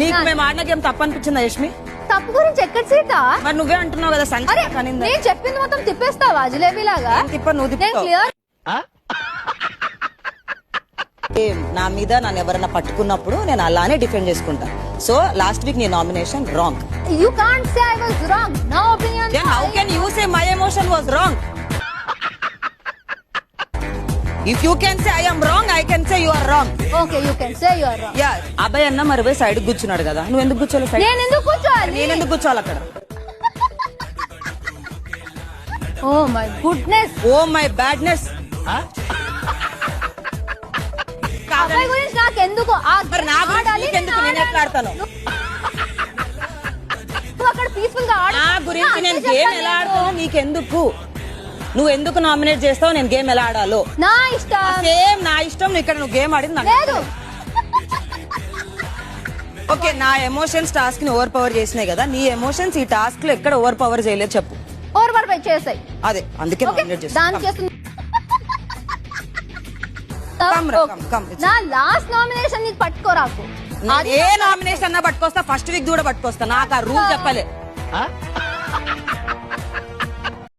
నీకు మేము ఆడిన గేమ్ తప్పు అనిపించిందా యష్మి? తప్పు గురించి ఎక్కడ సీత? మరి నువ్వే అంటున్నావు కదా అరే నేను చెప్పింది మొత్తం తిప్పేస్తావా జిలేబీ లాగా? నువ్వు క్లియర్. నా మీద నన్ను ఎవరైనా పట్టుకున్నప్పుడు నేను అలానే డిఫెండ్ చేసుకుంటా. సో లాస్ట్ వీక్ నీ nomination wrong. You can't say I was wrong. No opinion. Then how can you say my emotion was wrong? If you can say I am wrong, I can say you are wrong. Okay, you can say you are wrong. Yeah, అబ్బాయి అన్న మరి పోయి side కూర్చున్నాడు కదా, నువ్వు ఎందుకు కూర్చోవాలి side? నేను ఎందుకు కూర్చోవాలి? నేను ఎందుకు కూర్చోవాలి అక్కడ? Oh my goodness. Oh my badness. అబ్బాయి గురించి నాకు ఎందుకు? మరి నా గురించి ఎందుకు? నేను ఎట్లా ఆడతాను? నువ్వు అక్కడ పీస్ఫుల్ గా ఆడు. నా గురించి నేను గేమ్ ఎలా ఆడతాను నీకెందుకు? నువ్వు ఎందుకు నామినేట్ చేస్తావు నేను గేమ్ ఎలా ఆడాలో? నా ఇష్టం. సేమ్ నా ఇష్టం. నువ్వు ఇక్కడ నువ్వు గేమ్ ఆడింది లేదు. ఓకే, నా ఎమోషన్స్ టాస్క్ ని ఓవర్ పవర్ చేసినాయి కదా, నీ ఎమోషన్స్ ఈ టాస్క్ లో ఎక్కడ ఓవర్ పవర్ చేయలేదు చెప్పు. ఓవర్ పవర్ చేసాయి. అదే అందుకే నామినేట్ చేస్తా. దాని చేస్తుంది. నా లాస్ట్ నామినేషన్ నీకు పట్టుకోరాకు. ఏ నామినేషన్ అన్నా పట్టుకొస్తా, ఫస్ట్ వీక్ కూడా పట్టుకొస్తా. నాకు ఆ రూల్ చెప్పలే.